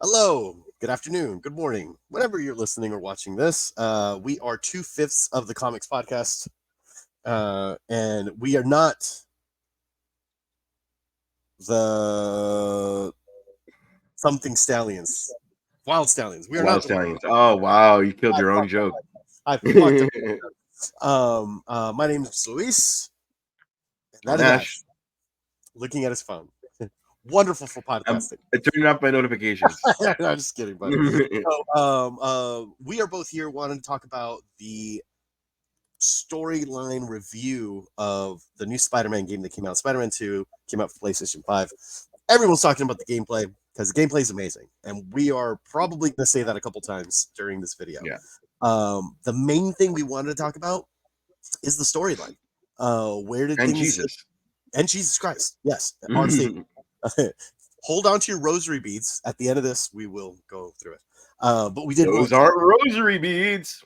Hello, good afternoon, good morning, whenever you're listening or watching this. We are 2/5 of the Comics Podcast, and we are not the something stallions, wild stallions. We are Wild not the Stallions. Oh wow, you killed I your own fucked up. joke. I fucked up. My name is Luis, and that I'm is Ash. Ash, looking at his phone. Wonderful for podcasting. I'm turning off my notifications. No, I'm just kidding, buddy. We are both here wanting to talk about the storyline review of the new Spider-Man game that came out. Spider-Man 2 came out for PlayStation 5. Everyone's talking about the gameplay because the gameplay is amazing. And we are probably going to say that a couple times during this video. Yeah. The main thing we wanted to talk about is the storyline. Where did And things... Jesus. And Jesus Christ. Yes. Our statement. Hold on to your rosary beads. At the end of this, we will go through it. But we did Those want aren't rosary beads.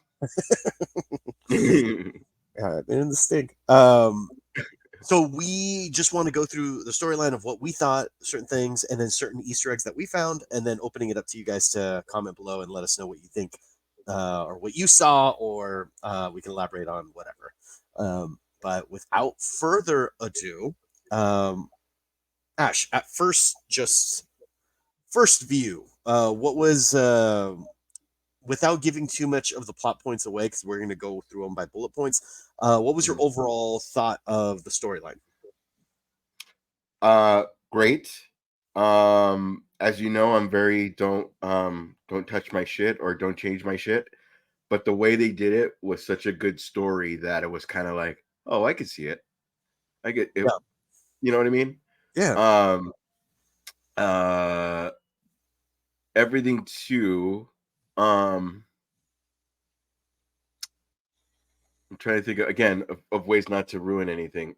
they're in the stink. So we just want to go through the storyline of what we thought, certain things, and then certain Easter eggs that we found, and then opening it up to you guys to comment below and let us know what you think, or what you saw, or we can elaborate on whatever. But without further ado, Ash, at first, just first view, what was without giving too much of the plot points away, because we're going to go through them by bullet points. What was your overall thought of the storyline? Great. As you know, I'm very don't touch my shit or don't change my shit. But the way they did it was such a good story that it was kind of like, oh, I could see it. I get it. Yeah. You know what I mean? Yeah. Uh everything too. I'm trying to think again of ways not to ruin anything.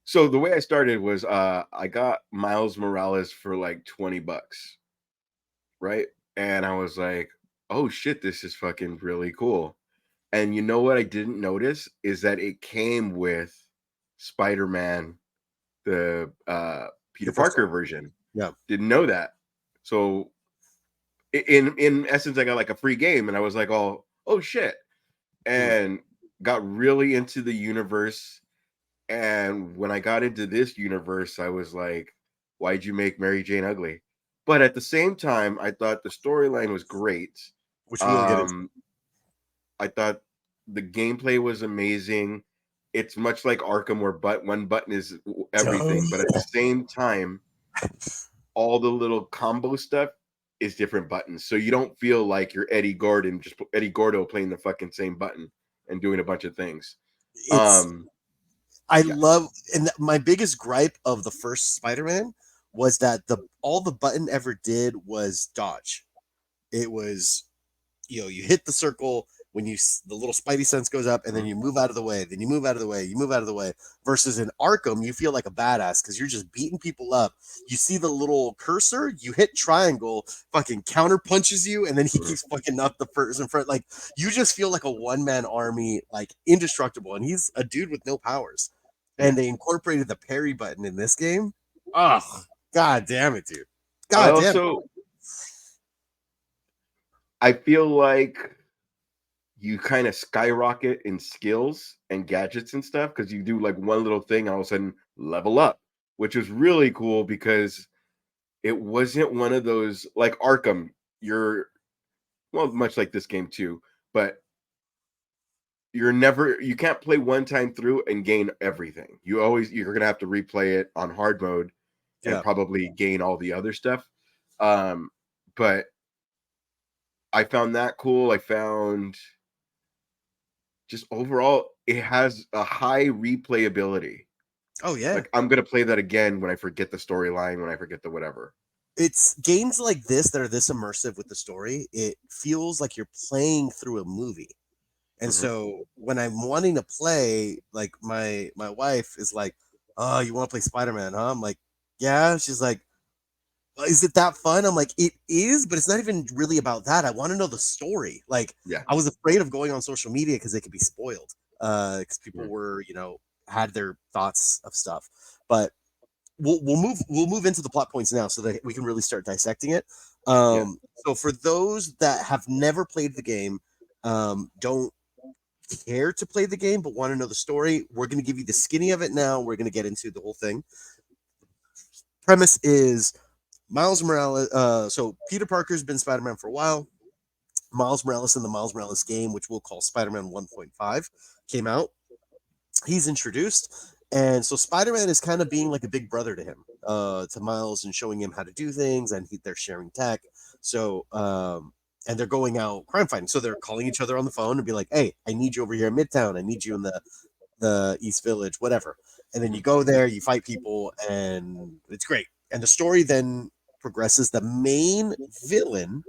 So the way I started was I got Miles Morales for like $20, right? And I was like, oh shit, this is fucking really cool. And you know what I didn't notice is that it came with Spider-Man, the Peter The first Parker one. version. Yeah. Didn't know that. So in essence, I got like a free game, and I was like, oh shit, and got really into the universe. And when I got into this universe, I was like, why'd you make Mary Jane ugly? But at the same time, I thought the storyline was great. Which we will get into. I thought the gameplay was amazing. It's much like Arkham, where one button is everything, but at the same time, all the little combo stuff is different buttons, so you don't feel like you're Eddie Gordo playing the fucking same button and doing a bunch of things. I love, and my biggest gripe of the first Spider-Man was that all the button ever did was dodge. It was, you hit the circle when the little spidey sense goes up, and then you move out of the way, then you move out of the way, you move out of the way. Versus in Arkham, you feel like a badass because you're just beating people up. You see the little cursor, you hit triangle, fucking counter punches you, and then he keeps fucking up the person in front. Like, you just feel like a one-man army, like indestructible, and he's a dude with no powers. And they incorporated the parry button in this game. Oh, god damn it, dude. God damn it. I feel like you kind of skyrocket in skills and gadgets and stuff because you do like one little thing, and all of a sudden level up, which was really cool because it wasn't one of those like Arkham. Much like this game too, but you can't play one time through and gain everything. You're gonna have to replay it on hard mode and probably gain all the other stuff. But I found that cool. I found just overall it has a high replayability. Oh yeah. Like I'm gonna play that again when I forget the storyline, when I forget the whatever. It's games like this that are this immersive with the story. It feels like you're playing through a movie. And so when I'm wanting to play, like my wife is like, "Oh, you want to play Spider-Man, huh?" I'm like, "Yeah." She's like, well, "Is it that fun?" I'm like, "It is, but it's not even really about that. I want to know the story." Like, I was afraid of going on social media because it could be spoiled. Because people were, had their thoughts of stuff. But we'll move into the plot points now so that we can really start dissecting it. Yeah. So for those that have never played the game, don't care to play the game but want to know the story, we're going to give you the skinny of it now. We're going to get into the whole thing. Premise is Miles Morales. So Peter Parker's been Spider-Man for a while. Miles Morales in the Miles Morales game, which we'll call Spider-Man 1.5, came out. He's introduced, and so Spider-Man is kind of being like a big brother to him, to Miles, and showing him how to do things, and they're sharing tech. So, and they're going out crime fighting. So they're calling each other on the phone and be like, "Hey, I need you over here in Midtown. I need you in the East Village, whatever." And then you go there, you fight people, and it's great. And the story then progresses. The main villain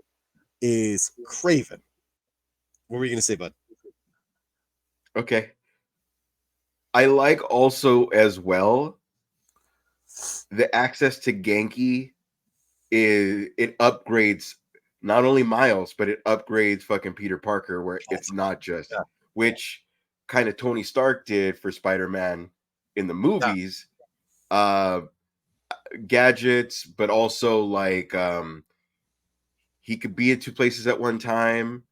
is Craven. What were you gonna say, bud? Okay. I like also as well the access to Genki is it upgrades not only Miles, but it upgrades fucking Peter Parker, where it's not just Yeah, which kind of Tony Stark did for Spider-Man in the yeah, movies. Uh Gadgets, but also like he could be in two places at one time.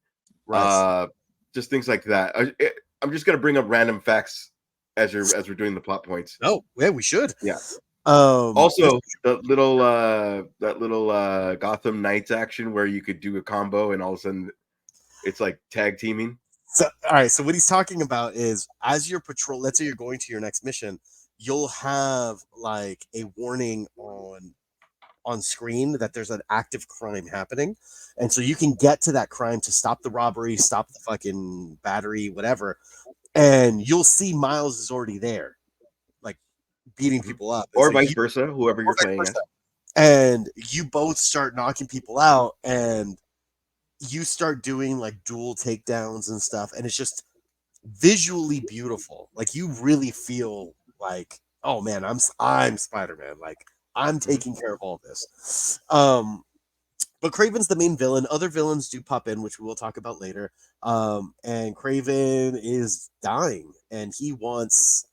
right. Uh just things like that. I'm just gonna bring up random facts as we're doing the plot points. Oh, yeah, we should. Yeah. This, Also, that little Gotham Knights action where you could do a combo and all of a sudden it's like tag teaming. so, all right. So what he's talking about is as you're patrol. Let's say you're going to your next mission, you'll have like a warning on screen that there's an active crime happening, and so you can get to that crime to stop the robbery, stop the fucking battery, whatever, and you'll see Miles is already there, like beating Mhm. people up, and Or so vice you versa, whoever or you're vice playing versa, as. and you both start knocking people out, and you start doing like dual takedowns and stuff, and it's just visually beautiful. Like you really feel like, oh man, I'm Spider-Man. Like I'm Mhm. taking care of all this. But Craven's the main villain. Other villains do pop in, which we will talk about later. And Craven is dying, and he wants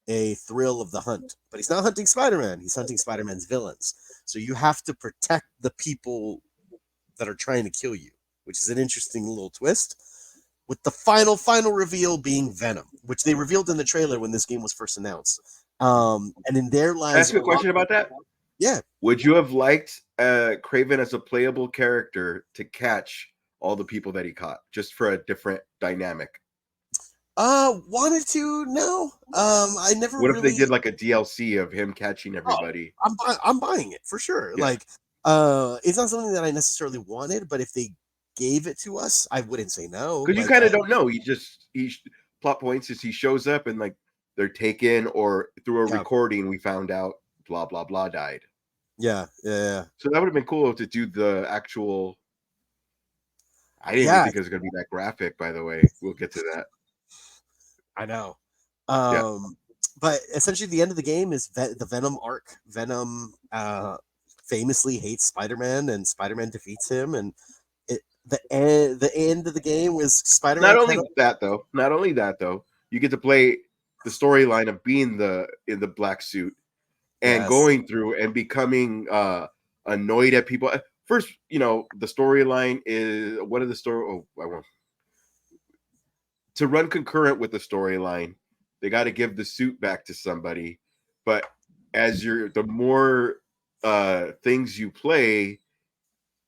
a thrill of the hunt. But he's not hunting Spider-Man. He's hunting Spider-Man's villains. So you have to protect the people that are trying to kill you, which is an interesting little twist. With the final reveal being Venom, which they revealed in the trailer when this game was first announced. And in there Can I lies ask you a a lot. question about that? Yeah. Would you have liked Craven as a playable character to catch all the people that he caught, just for a different dynamic? Wanted to no. I never What if they really. did like a DLC of him catching Oh, everybody? I'm buying it for sure. Yeah, Like, it's not something that I necessarily wanted, but if they gave it to us, I wouldn't say no. because you Like, kind of don't know. Plot points is he shows up and like they're taken, or through a yeah, recording we found out blah blah blah died. yeah. So that would have been cool to do the actual. I didn't even Yeah, think it was going to be that graphic. By the way, we'll get to that. I know. Yeah, But essentially, the end of the game is the Venom arc. Venom famously hates Spider-Man, and Spider-Man defeats him. And the end of the game was not Spider-Man kind of only that though. Not only that though. You get to play the storyline of being the in the black suit and yes, going through and becoming annoyed at people. First, the storyline is what are the story? Oh, I won't. To run concurrent with the storyline, they got to give the suit back to somebody. But the more things you play,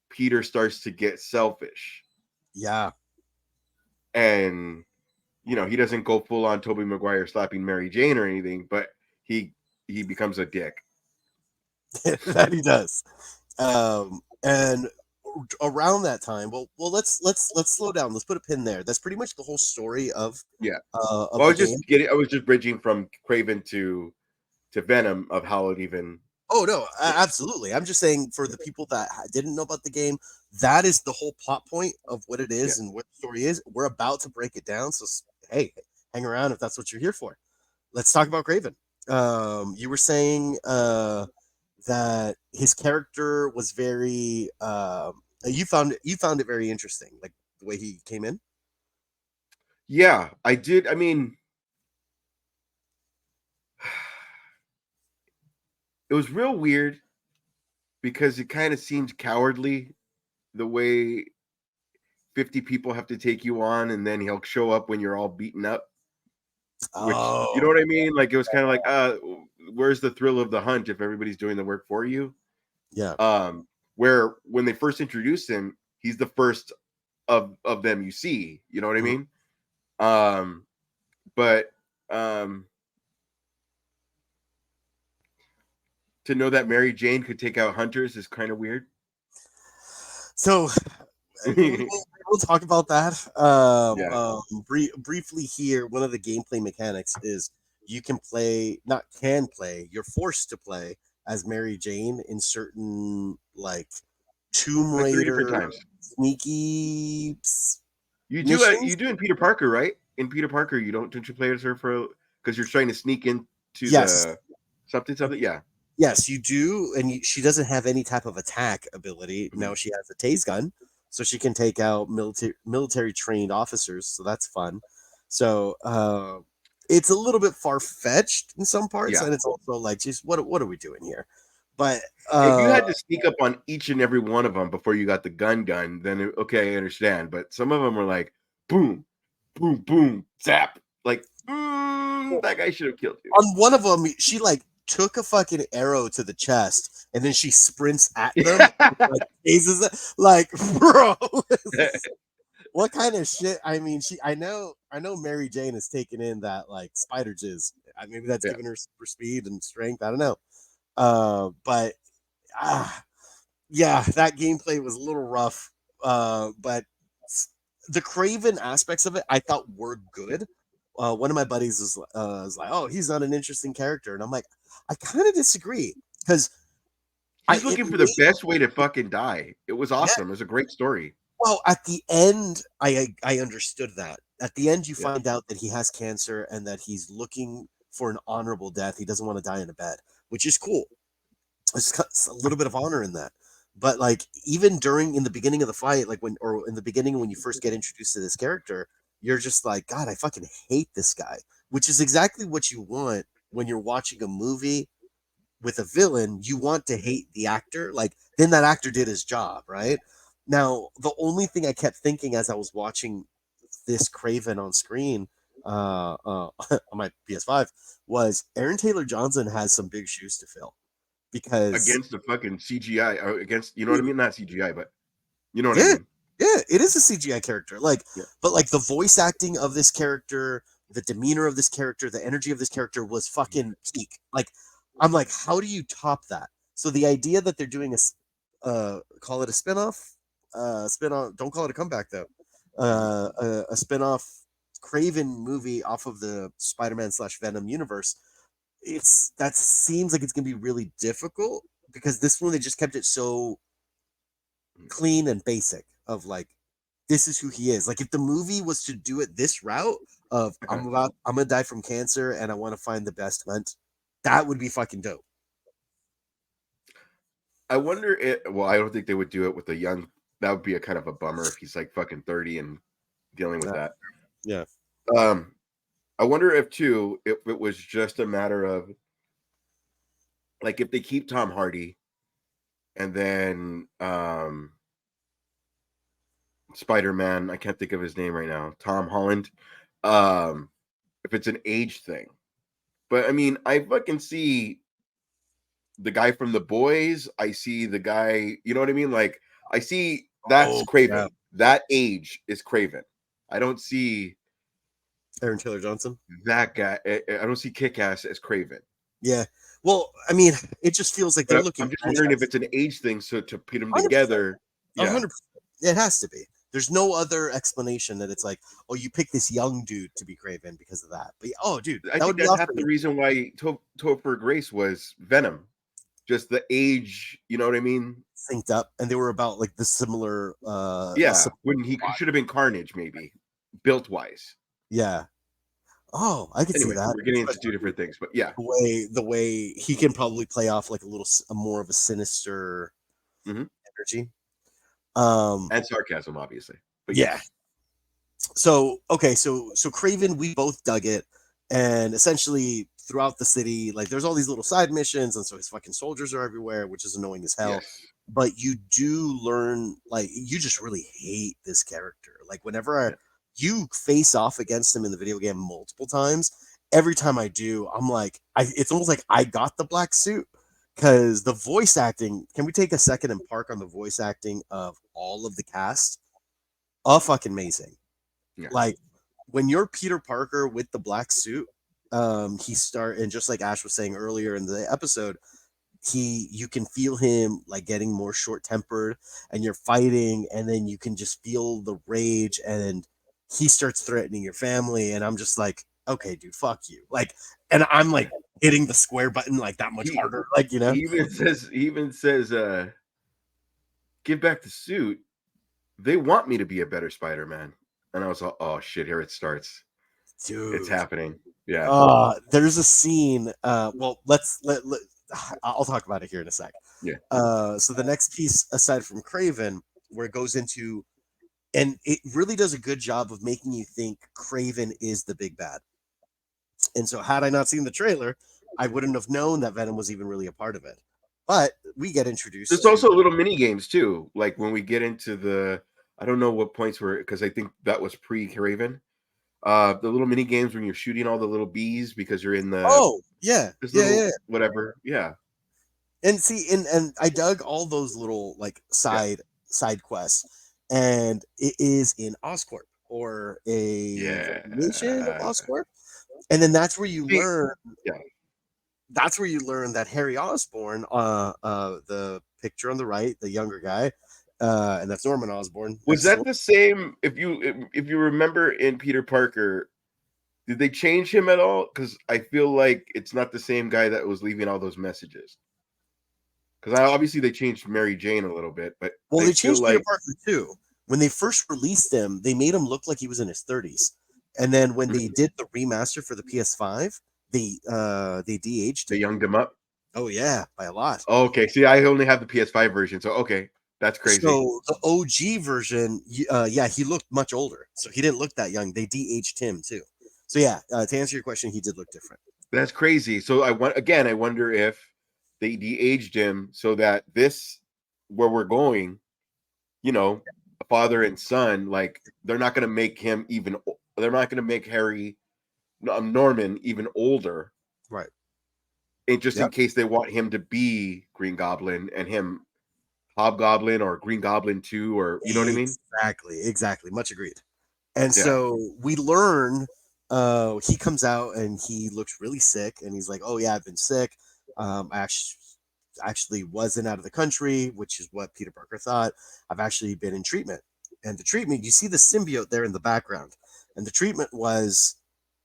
Peter starts to get selfish, yeah. and he doesn't go full on Tobey Maguire slapping Mary Jane or anything, but he he becomes a dick. That he does. And around that time, let's slow down. Let's put a pin there. That's pretty much the whole story Yeah. of Well, the game. I was just bridging from Craven to Venom of how it even. Oh no, Yeah. absolutely. I'm just saying for the people that didn't know about the game, that is the whole plot point of what it Yeah. is and what the story is. We're about to break it down, so hey, hang around if that's what you're here for. Let's talk about Craven. You were saying that his character was very. You found it very interesting, like the way he came in. Yeah, I did. I mean, it was real weird because it kind of seemed cowardly the way 50 people have to take you on, and then he'll show up when you're all beaten up. Which, you know Oh, what I mean? Like, it was kind of like, where's the thrill of the hunt if everybody's doing the work for you? yeah. Where when they first introduced him, he's the first of them you see. You know what I Mhm. mean? But um, to know that Mary Jane could take out hunters is kind of weird. So we'll talk about that. Yeah, Briefly here, one of the gameplay mechanics is you can play, not can play, you're forced to play as Mary Jane in certain like Tomb like 3 different Raider times. sneaky You missions. do in Peter Parker, right? In Peter Parker, don't you play as her for because you're trying to sneak into Yes, the something? Yeah. yes, you do, and she doesn't have any type of attack ability. Mhm. Now she has a tase gun, so she can take out military trained officers. So that's fun. So it's a little bit far fetched in some parts, Yeah. and it's also like, just what are we doing here? But If you had to sneak up on each and every one of them before you got the gun, then okay, I understand. But some of them are like boom, boom, boom, zap. Like, that guy should have killed you. on one of them, she like took a fucking arrow to the chest, and then she sprints at them, like tases it. Like, bro, what kind of shit? I mean, I know Mary Jane is taking in that like spider jizz. Maybe that's Yeah. giving her super speed and strength. I don't know. But ah, yeah, that gameplay was a little rough. But the Craven aspects of it, I thought were good. One of my buddies was like, "Oh, he's not an interesting character," and I'm like, I kind of disagree because I He's it looking for the made best way to fucking die. It was yeah. awesome. It was a great story. Well, at the end, I understood that. At the end, you Yeah. find out that he has cancer and that he's looking for an honorable death. He doesn't want to die in a bed, which is cool. It's a little bit of honor in that. But like even during in the beginning of the fight, like when or in the beginning when you first get introduced to this character, you're just like, God, I fucking hate this guy. Which is exactly what you want when you're watching a movie with a villain. You want to hate the actor. Like then that actor did his job, right? Now, the only thing I kept thinking as I was watching this Craven on screen on my PS5 was Aaron Taylor Johnson has some big shoes to fill because Against the fucking CGI, or against, you know what I mean? Not CGI, but you know what I yeah, mean. yeah, it is a CGI character. Like, Yeah. but like the voice acting of this character, the demeanor of this character, the energy of this character was fucking peak. Like, I'm like, how do you top that? So the idea that they're doing call it a spinoff, spinoff. Don't call it a comeback though. A spinoff Craven movie off of the Spider-Man slash Venom universe. That seems like it's gonna be really difficult because this one they just kept it so clean and basic of like this is who he is. Like if the movie was to do it this route of I'm gonna die from cancer and I want to find the best hunt, that would be fucking dope. I wonder it. Well, I don't think they would do it with a young. That would be a kind of a bummer if he's like fucking 30 and dealing with Uh, that. yeah. Um, I wonder if too, if it was just a matter of like if they keep Tom Hardy and then Spider-Man, I can't think of his name right now, Tom Holland. If it's an age thing. But I mean, I fucking see the guy from The Boys. I see the guy, you know what I mean? Like I see that's Oh yeah. Craven. That age is Craven. I don't see Aaron Taylor Johnson. that guy. I don't see Kick-Ass as Craven. Yeah. Well, I mean, it just feels like they're But looking I'm just wondering if franchise. it's an age thing. So to put them 100%. together, yeah, 100%. It has to be. There's no other explanation that it's like, oh, you pick this young dude to be Craven because of that. But oh, dude, I that think would be that's half the awesome. reason why Topher Grace was Venom. Just the age, you know what I mean? Synced up, and they were about like the similar, Yeah, when he should have been Carnage, maybe built wise. yeah. Oh, I could see Anyway, that. we're getting into two Especially different things, but yeah. the way he can probably play off like a more of a sinister Hmm. energy. Um, And sarcasm, obviously. But yeah. yes. So okay, so Craven, we both dug it, and essentially throughout the city. Like there's all these little side missions, and so his fucking soldiers are everywhere, which is annoying as hell. Yes. But you do learn, like, you just really hate this character. Like whenever Yeah. you face off against him in the video game multiple times, every time I do, I'm like, it's almost like I got the black suit because the voice acting. Can we take a second and park on the voice acting of all of the cast? Fucking amazing. Yeah. Like when you're Peter Parker with the black suit, he start and just like Ash was saying earlier in the episode, you can feel him like getting more short tempered, and you're fighting, and then you can just feel the rage, and he starts threatening your family, and I'm just like, okay, dude, fuck you, like, and I'm like hitting the square button like that much He harder, like, you know. he even says, give back the suit. They want me to be a better Spider-Man. And I was like, oh shit, here it starts. It's Dude, happening. Yeah. there's a scene. Well, I'll talk about it here in a sec. Yeah. So the next piece, aside from Craven, where it goes into, and it really does a good job of making you think Craven is the big bad. And so, had I not seen the trailer, I wouldn't have known that Venom was even really a part of it. But we get introduced There's to. also little mini games too. Like when we get into I don't know what points were, because I think that was pre-Craven. The little mini games when you're shooting all the little bees because you're in the Oh yeah, this yeah, little yeah. whatever. Yeah. And see, and I dug all those little like Yeah. side quests, and it is in Oscorp or a variation of Yeah. Oscorp, and then that's where you See, learn. yeah. That's where you learn that Harry Osborn, the picture on the right, the younger guy, and that's Norman Osborn Was next to that him. the same? If you remember in Peter Parker, did they change him at all? Because I feel like it's not the same guy that was leaving all those messages. Because obviously they changed Mary Jane a little bit, but Well, I they feel changed Peter like Parker too. When they first released him, they made him look like he was in his 30s, and then when they Mhm, did the remaster for the PS5, they de-aged they him. younged him up. Oh yeah, by a lot. Okay, see, I only have the PS5 version, so okay, that's crazy. So the OG version, yeah, he looked much older, so he didn't look that young. They de-aged him too. So yeah, to answer your question, he did look different. That's crazy. So I wonder if they de-aged him so that this where we're going, a father and son, like they're not gonna make Norman even older, Right. and just in Yep. case they want him to be Green Goblin and him Hobgoblin or Green Goblin 2, or you know what I mean? Exactly. Exactly. Much agreed. And Yeah. so we learn he comes out and he looks really sick and he's like, "Oh yeah, I've been sick. I actually wasn't out of the country," which is what Peter Parker thought. "I've actually been in treatment." And the treatment, you see the symbiote there in the background. And the treatment was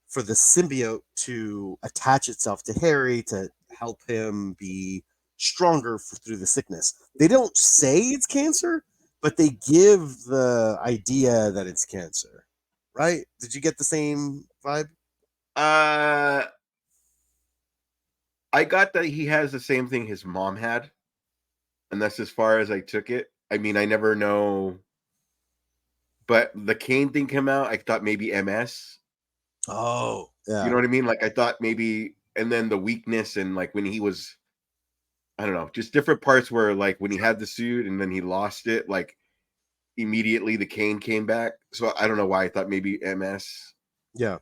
for the symbiote to attach itself to Harry to help him be stronger through the sickness. They don't say it's cancer, but they give the idea that it's cancer. Right? Did you get the same vibe? Uh I got that he has the same thing his mom had, and that's as far as I took it. I mean, I never know, but the cane thing came out, I thought maybe MS. Oh, You yeah. know what I mean? Like I thought maybe, and then the weakness and like when he was, I don't know, just different parts where like when he had the suit and then he lost it, like immediately the cane came back. So I don't know why I thought maybe MS, Yeah.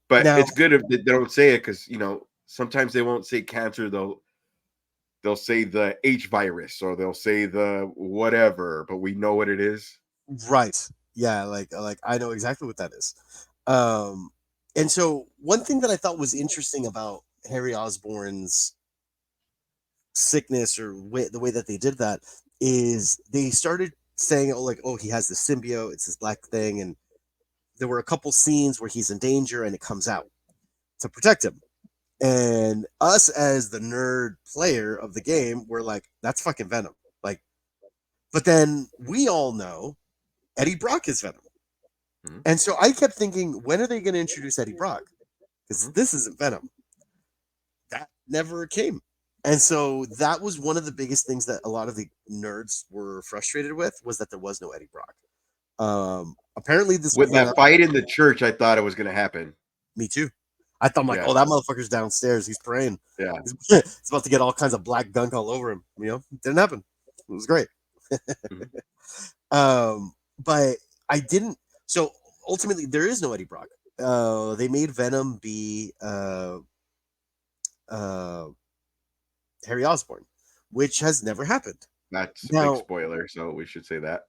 but Now, it's good if they don't say it because sometimes they won't say cancer. They'll say the H virus or they'll say the whatever, but we know what it is. right. Yeah, like I know exactly what that is. Um and so one thing that I thought was interesting about Harry Osborn's sickness or the way that they did that is they started saying, oh, like, oh, he has the symbiote, it's this black thing, and there were a couple scenes where he's in danger and it comes out to protect him. And us as the nerd player of the game, we're like, that's fucking Venom. Like, but then we all know Eddie Brock is Venom. Mhm, And so I kept thinking, when are they going to introduce Eddie Brock? Because mhm. this isn't Venom. That never came. And so that was one of the biggest things that a lot of the nerds were frustrated with was that there was no Eddie Brock. Apparently this will With come that out. fight in the church, I thought it was going to happen. Me too. I thought I'm like, Yeah. oh, that motherfucker's downstairs. He's praying. Yeah. He's about to get all kinds of black gunk all over him. Didn't happen. It was great. Mhm. But I didn't. So ultimately, there is no Eddie Brock. They made Venom be uh, Harry Osborn, which has never happened. That's a big Now, spoiler, so we should say that.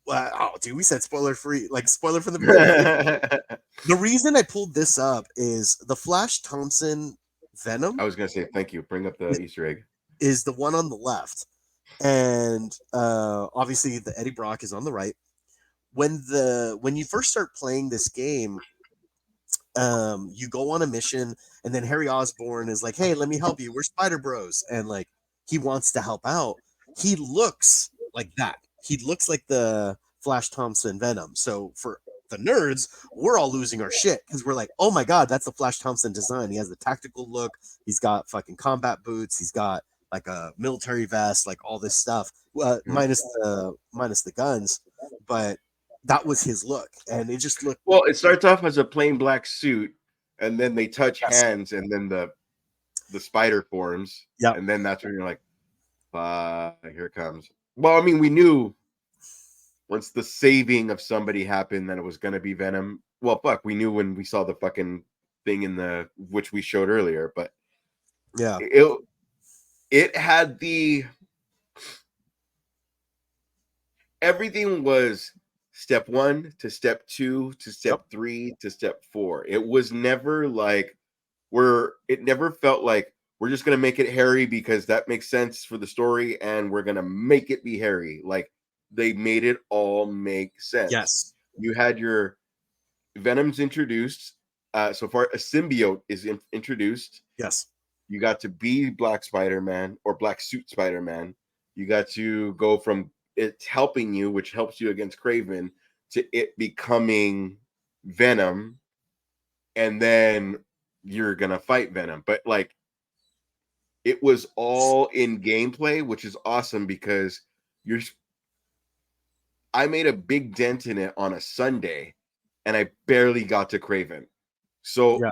oh, dude, we said spoiler free, like spoiler from the beginning. The reason I pulled this up is the Flash Thompson Venom I was gonna say thank you. Bring up the Easter egg. is the one on the left, and obviously the Eddie Brock is on the right. When you first start playing this game, you go on a mission, and then Harry Osborn is like, "Hey, let me help you. We're Spider Bros," and like he wants to help out. He looks like that. He looks like the Flash Thompson Venom. So for the nerds, we're all losing our shit because we're like, "Oh my god, that's the Flash Thompson design. He has the tactical look. He's got fucking combat boots. He's got like a military vest, like all this stuff, Mhm. minus the guns, but." That was his look, and it just looked Well, it starts off as a plain black suit, and then they touch yes, hands, and then the spider forms, yep, and then that's when you're like, here it comes. Well, I mean, we knew once the saving of somebody happened that it was gonna be Venom. Well, fuck, we knew when we saw the fucking thing in the which we showed earlier, but yeah, it it had the everything was step 1 to step 2 to yep, step 3 to step 4. It was never like it never felt like we're just going to make it Harry because that makes sense for the story and we're going to make it be Harry. Like they made it all make sense. yes, You had your Venom's introduced. So far, a symbiote is introduced. yes, You got to be Black Spider-Man or Black Suit Spider-Man. You got to go from it helping you, which helps you against Craven, to it becoming Venom, and then you're gonna fight Venom. But like it was all in gameplay, which is awesome because you're I made a big dent in it on a Sunday and I barely got to Craven. So yeah,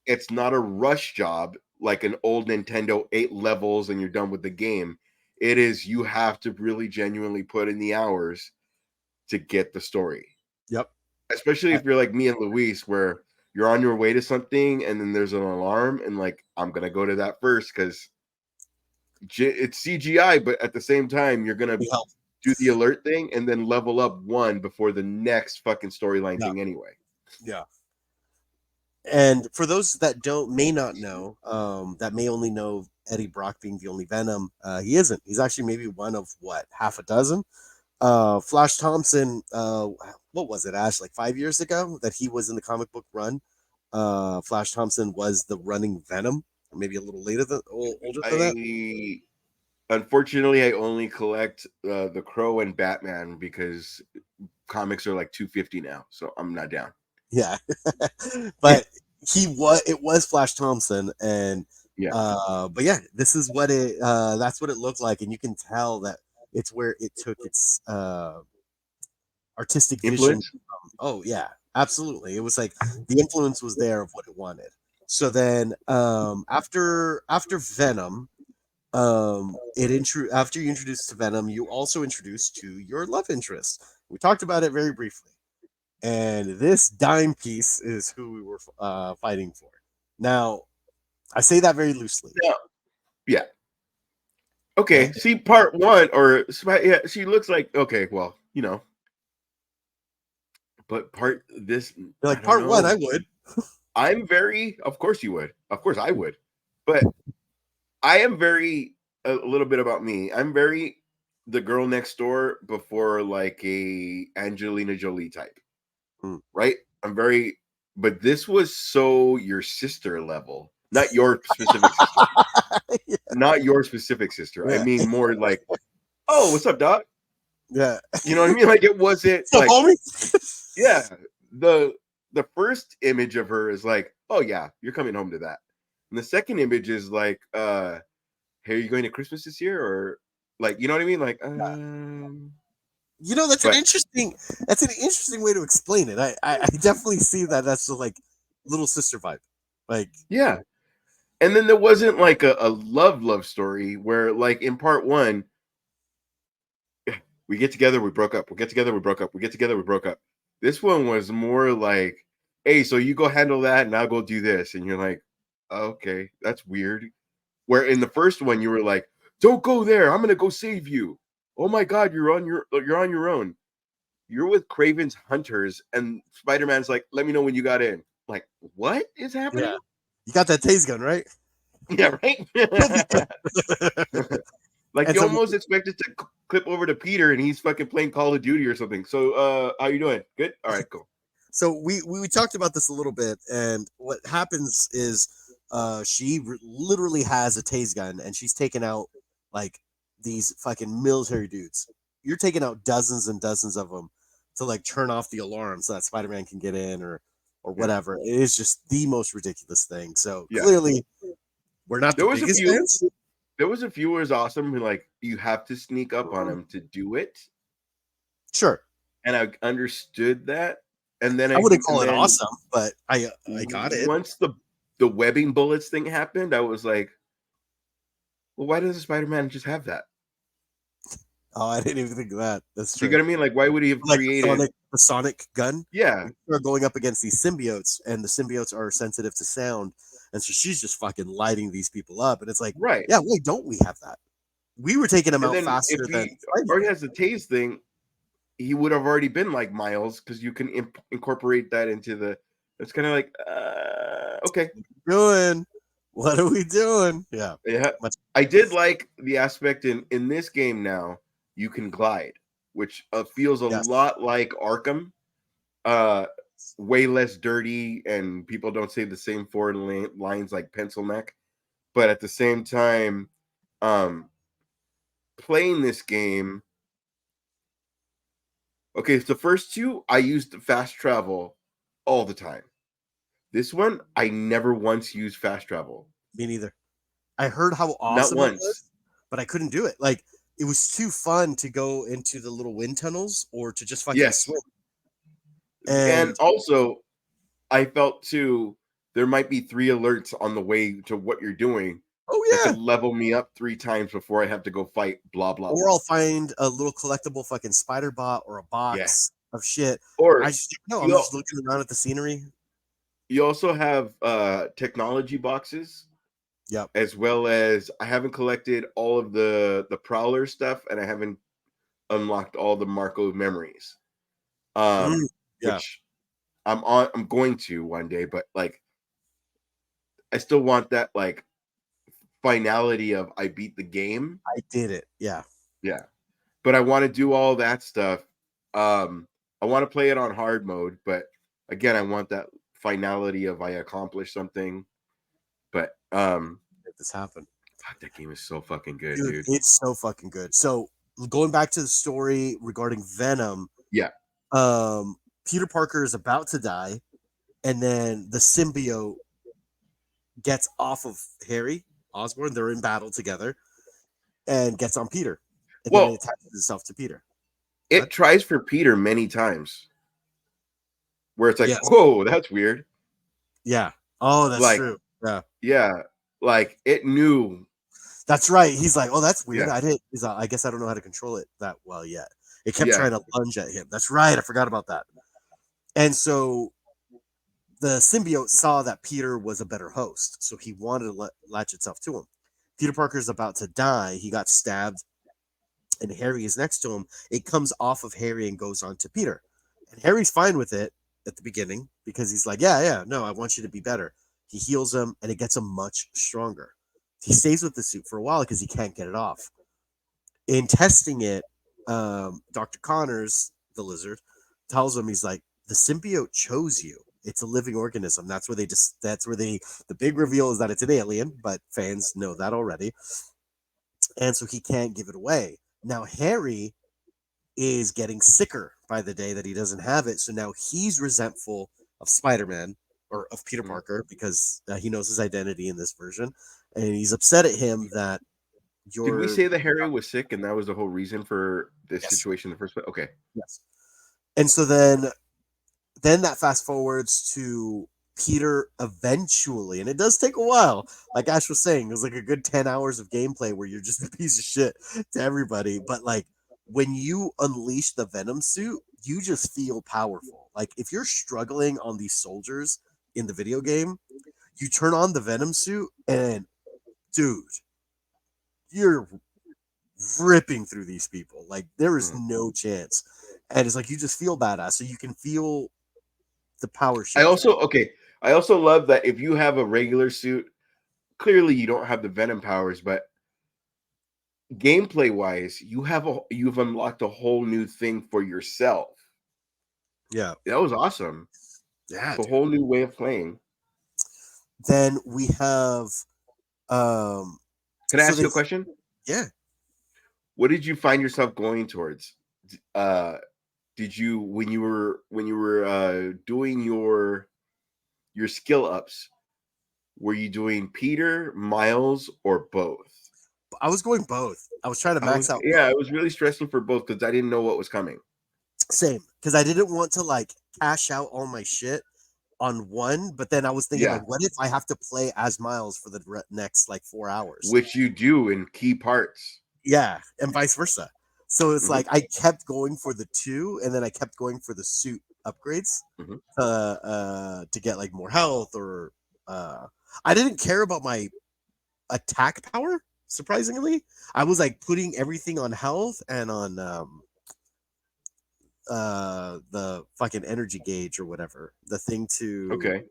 it's not a rush job like an old Nintendo 8 levels and you're done with the game. It is you have to really genuinely put in the hours to get the story. yep, Especially if you're like me and Luis, where you're on your way to something and then there's an alarm, and like, I'm going to go to that first because it's CGI, but at the same time, you're going to it helped. do the alert thing and then level up one before the next fucking storyline Yeah, thing anyway. yeah. And for those that may not know, that may only know Eddie Brock being the only Venom, he isn't. He's actually maybe one of what, half a dozen. Flash Thompson, what was it, Ash? Like 5 years ago that he was in the comic book run. Flash Thompson was the running Venom, or maybe a little older than that. I Unfortunately, I only collect the Crow and Batman because comics are like 250 now, so I'm not down. Yeah, but it was Flash Thompson, and Yeah, but yeah, this is what that's what it looked like, and you can tell that it's where it took its artistic vision. influence. Oh yeah, absolutely. It was like the influence was there of what it wanted. So then after Venom, after you introduced to Venom, you also introduced to your love interest. We talked about it very briefly. And this dime piece is who we were fighting for. Now, I say that very loosely. Yeah, yeah. And Okay, see part one, or yeah, she looks like okay. Well, but you're I like, don't part one, I know. would. I'm very, of course you would, of course I would, but I am very a little bit about me. I'm very the girl next door before like a Angelina Jolie type, Hmm. right? I'm very, but this was so your sister level, not your specific sister, Yeah. not your specific sister. I Yeah. mean more like, oh, what's up, doc? Yeah. You know what I mean? Like it wasn't So, like, homie. yeah, the the first image of her is like, oh yeah, you're coming home to that. And the second image is like, hey, are you going to Christmas this year? Or like, you know what I mean? Like, You know, but that's an interesting way to explain it. I definitely see that. That's the like little sister vibe. Like, Yeah. And then there wasn't like a love story where, like, in part one, we get together, we broke up. We get together, we broke up. We get together, we broke up. This one was more like, hey, so you go handle that and I'll go do this. And you're like, okay, that's weird. Where in the first one you were like, don't go there. I'm gonna go save you. Oh my god, you're on your own. You're with Craven's hunters, and Spider-Man's like, let me know when you got in. Like, what is yeah, happening? you got that tase gun, right? Yeah, You'll be right. good. Like And you so almost expect it to clip over to Peter and he's fucking playing Call of Duty or something. So how you doing? Good? All right, cool. we talked about this a little bit, and what happens is she literally has a tase gun, and she's taking out like these fucking military dudes. You're taking out dozens and dozens of them to like turn off the alarm so that Spider-Man can get in or Yeah. whatever. It is just the most ridiculous thing. So Yeah. clearly we're not the There was a biggest few. fans. There was a few where it was awesome. Like you have to sneak up on him to do it. Sure. And I understood that. And then I wouldn't and call it then awesome, but I got it. once the webbing bullets thing happened, I was like, well, why doesn't Spider-Man just have that? Oh, I didn't even think of that. That's Do you true. get what I mean? Like, why would he have Like created? the Sonic gun. Yeah, Are going up against these symbiotes, and the symbiotes are sensitive to sound, and so she's just fucking lighting these people up. And it's like, right. yeah, why don't we have that? We were taking them And out then if faster than he Spidey already did. has the tase thing, he would have already been like Miles because you can incorporate that into the. It's kind of like, okay, Doing what are we doing? Yeah, yeah. much. I did like the aspect in this game now. You can glide, which feels a Yes. lot like Arkham. Uh, way less dirty, and people don't say the same foreign lines like pencil neck. But at the same time, um, playing this game. Okay, the first two I used fast travel all the time. This one I never once used fast travel. Me neither. I heard how Not awesome it once. was, but I couldn't do it. Like it was too fun to go into the little wind tunnels or to just fucking Yes. swim. And And also I felt too there might be 3 alerts on the way to what you're doing oh that yeah, could level me up 3 times before I have to go fight blah blah or blah. I'll find a little collectible fucking spider bot or a Yeah. box of shit. I Or just no, I'm you just looking around at the scenery. you also have technology boxes Yep. as well as I haven't collected all of the prowler stuff and I haven't unlocked all the Marco memories. Mm, yeah, Which I'm going to one day, but like I still want that like finality of I beat the game. I did it. Yeah. Yeah. But I want to do all that stuff. I want to play it on hard mode, but again, I want that finality of I accomplished something. But Make this happen. God, that game is so fucking good, Dude, dude. it's so fucking good. So going back to the story regarding Venom, Yeah. um, Peter Parker is about to die, and then the symbiote gets off of Harry Osborn. They're in battle together and gets on Peter. And then it Well, attaches itself to Peter. it What? tries for Peter many times where it's like, Yes. whoa, that's weird. Yeah. Oh, that's Like, true. Yeah. yeah, like it knew. That's right. He's like, oh, that's weird. Yeah. I didn't. He's like, I guess I don't know how to control it that well yet. It kept Yeah. trying to lunge at him. That's right. I forgot about that. And so the symbiote saw that Peter was a better host, so he wanted to latch itself to him. Peter Parker's about to die. He got stabbed, and Harry is next to him. It comes off of Harry and goes on to Peter. And Harry's fine with it at the beginning because he's like, yeah, yeah, no, I want you to be better. He heals him, and it gets him much stronger. He stays with the suit for a while because he can't get it off. In testing it, Dr. Connors, the lizard, tells him he's like, the symbiote chose you. It's a living organism. That's where they just that's where they the big reveal is that it's an alien, but fans know that already. And so he can't give it away. Now Harry is getting sicker by the day that he doesn't have it. So now he's resentful of Spider-Man or of Peter Mhm. Parker because he knows his identity in this version. And he's upset at him that Did we you're say that Harry was sick and that was the whole reason for this yes, situation in the first place? Okay. yes. And so then that fast forwards to Peter eventually, and it does take a while. Like Ash was saying, there's like a good 10 hours of gameplay where you're just a piece of shit to everybody. But like when you unleash the Venom suit, you just feel powerful. Like if you're struggling on these soldiers in the video game, you turn on the Venom suit and dude, you're ripping through these people. Like there is Mm. no chance. And it's like you just feel badass. So you can feel the power I shift. also okay. I also love that if you have a regular suit, clearly you don't have the Venom powers, but gameplay wise, you've unlocked a whole new thing for yourself. Yeah. That was awesome. Yeah, It's a dude. whole new way of playing. Then we have um Can I so ask you they a question? yeah. What did you find yourself going towards? Uh, did you when you were doing your skill ups? Were you doing Peter, Miles, or both? I was going both. I was trying to I was max out yeah, both. I was really stressing for both because I didn't know what was coming. Same. Because I didn't want to like cash out all my shit on one, but then I was thinking Yeah, like, what if I have to play as Miles for the next like 4 hours? which you do in key parts. Yeah, and vice versa. So it's Hmm. like I kept going for the two, and then I kept going for the suit upgrades Hmm. to get like more health or uh I didn't care about my attack power, surprisingly. I was like putting everything on health and on the fucking energy gauge or whatever. The thing Okay,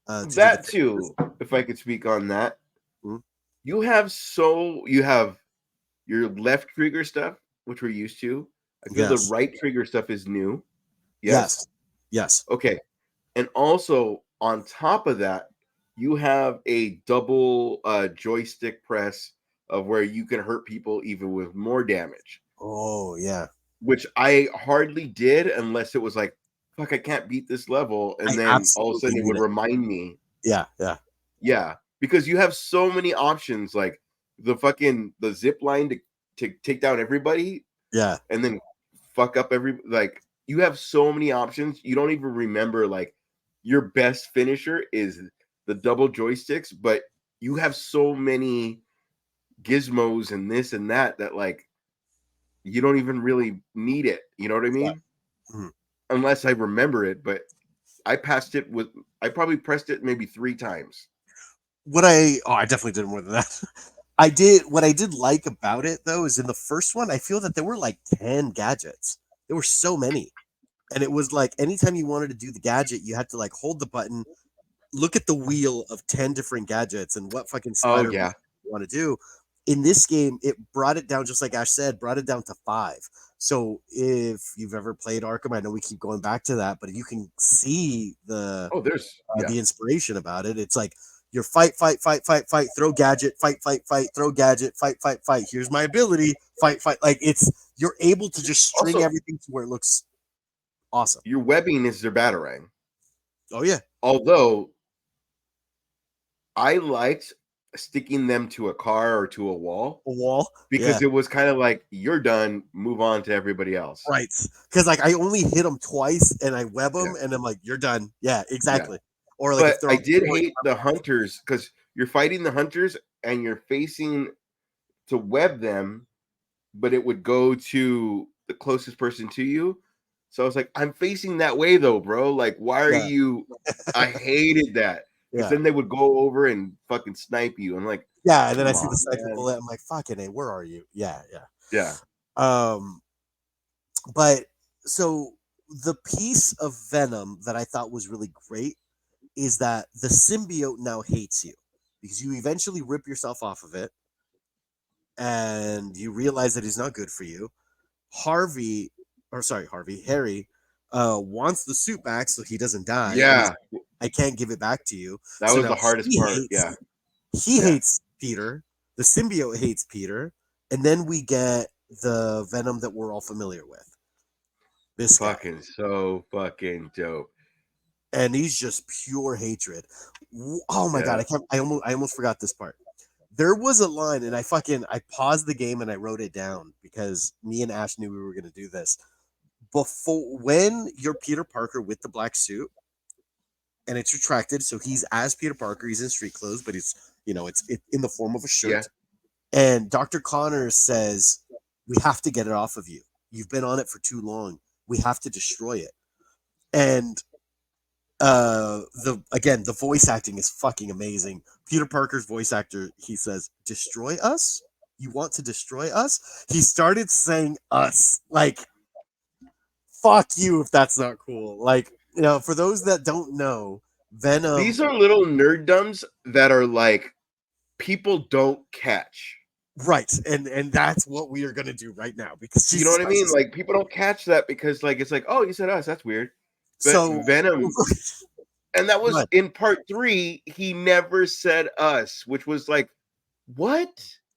to do the that too. If I could speak on that, Mhm. you have your left trigger stuff, which we're used to. I feel the Yes. right trigger stuff is new. Yes. Yes. Yes. Okay. And also on top of that, you have a double joystick press of where you can hurt people even with more damage, Oh yeah. which I hardly did unless it was like, fuck, I can't beat this level. I And then all of a absolutely sudden it need would it. remind me. Yeah, yeah, Yeah. Because you have so many options, like the zip line to take down everybody yeah, and then fuck up every like you have so many options you don't even remember like your best finisher is the double joysticks, but you have so many gizmos and this and that that like you don't even really need it, you know what I yeah. mean? Mhm. Unless I remember it, but I probably pressed it maybe 3 times. I definitely did more than that. I did what I did like about it though is in the first one I feel that there were like 10 gadgets. There were so many. And it was like anytime you wanted to do the gadget, you had to like hold the button, look at the wheel of 10 different gadgets and what fucking Oh spider yeah. you want to do. In this game, it brought it down, just like Ash said, brought it down to five. So if you've ever played Arkham, I know we keep going back to that, but you can see Oh, there's yeah. the inspiration about it. It's like your fight, fight, fight, fight, fight, throw gadget, fight, fight, fight, throw gadget, fight, fight, fight. Here's my ability, fight, fight. Like it's you're able to just string Also, everything to where it looks awesome. your webbing is their batarang. Oh yeah, Although I liked sticking them to a car or to a wall a wall. Yeah, because it was kind of like you're done, move on to everybody else. right. Because like I only hit them twice and I web Yeah, them and I'm like, you're done. Yeah, yeah. exactly. Or like if But they're I on did point. hate the hunters because you're fighting the hunters and you're facing to web them, but it would go to the closest person to you. So I was like, I'm facing that way though, bro. Like, why are Yeah, you? I hated that because yeah, then they would go over and fucking snipe you. I'm like, yeah. And then I come see the on, sniper man. bullet. I'm like, fucking a, where are you? Yeah, yeah. Yeah. Um, but so the piece of Venom that I thought was really great is that the symbiote now hates you because you eventually rip yourself off of it and you realize that he's not good for you. Harry wants the suit back so he doesn't die, and he's Yeah. I can't give it back to you. That So was now the hardest part. Yeah. he Yeah. hates Peter. The symbiote hates Peter, and then we get the Venom that we're all familiar with. This guy, Fucking so fucking dope. and he's just pure hatred. Oh my god, Yeah. I can't. I almost forgot this part. There was a line, and I paused the game and I wrote it down because me and Ash knew we were going to do this before when you're Peter Parker with the black suit. and it's retracted, so he's as Peter Parker. He's in street clothes, but he's in the form of a Yeah. shirt. And Dr. Connors says, "We have to get it off of you. You've been on it for too long. We have to destroy it." And the voice acting is fucking amazing. Peter Parker's voice actor, he says, "Destroy us? You want to destroy us?" He started saying us. Like, fuck you if that's not cool. Like, for those that don't know, Venom. These are little nerddoms that are like people don't catch. Right, and that's what we are gonna do right now, because You know Jesus what I Christ mean? is Like people don't catch that because like it's like, oh, you said us, that's weird. But so. Venom, and that was Right. in part 3, he never said us, which was like, what?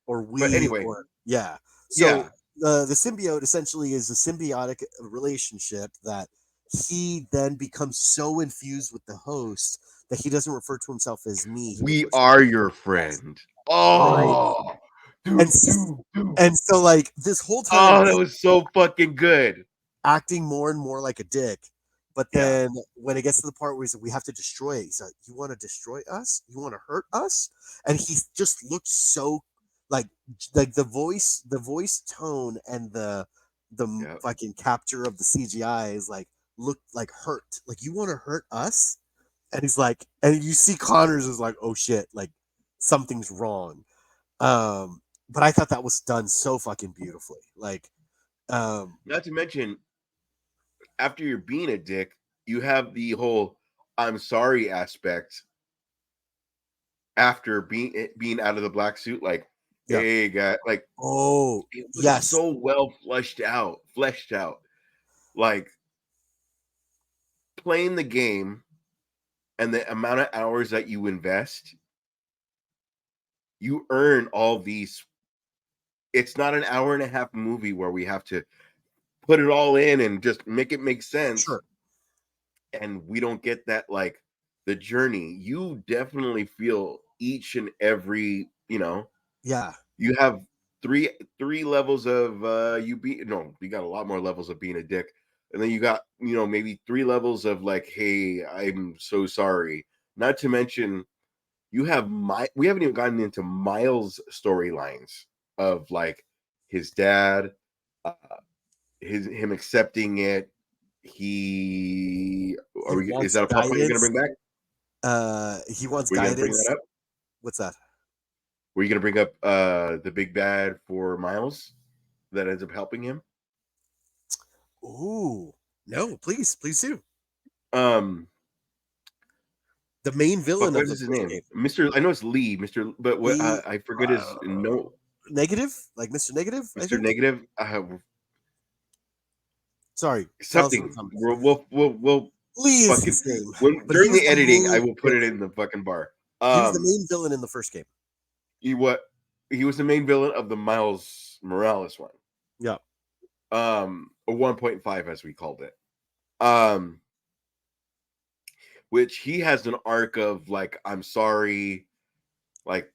Or But we, anyway, or yeah. yeah. So the symbiote essentially is a symbiotic relationship that he then becomes so infused with the host that he doesn't refer to himself as me. He We refers to are himself your as friend. right. Oh, And dude, dude, dude. and so like this whole time Oh, that he's was so fucking good. acting more and more like a dick. But Yeah. then when it gets to the part where he's like, "We have to destroy it," he's like, "You want to destroy us? You want to hurt us?" And he just looked so like the voice tone and the Yeah. fucking capture of the CGI is like looked like hurt. Like, you want to hurt us? And he's like, and you see Connors is like, "Oh shit, like something's wrong." But I thought that was done so fucking beautifully. Like, um, Not to mention, after you're being a dick, you have the whole I'm sorry aspect after being out of the black suit, like, yeah. hey guy, like Oh, it was yes. so well fleshed out. Like playing the game and the amount of hours that you invest, you earn all these. It's not an hour and a half movie where we have to put it all in and just make it make sense. Sure. And we don't get that, like the journey. You definitely feel each and every, Yeah. you have three levels of you be no, you got a lot more levels of being a dick. And then you got, maybe 3 levels of like, hey, I'm so sorry. Not to mention we haven't even gotten into Miles' storylines of like his dad, uh, him accepting it. He He is wants that a plot point you're gonna guidance. bring back? He wants Were you gonna bring that guidance. up? What's that? Were you gonna bring up the big bad for Miles that ends up helping him? Ooh. No, please do. Um, The main fuck, villain what of is the his first name? game. Mr. I know it's Lee, Mr. But what Lee I forget his no Negative? Like Mr. Negative, I Mr. think. Negative. Sorry. Tell us what Something. time. We'll Lee is fucking his name. when But he during was the the editing, I main will put it villain. in the fucking bar. He was the main villain in the first game. He what he was the main villain of the Miles Morales one. Yeah. Or 1.5 as we called it. Um, which he has an arc of like, I'm sorry, like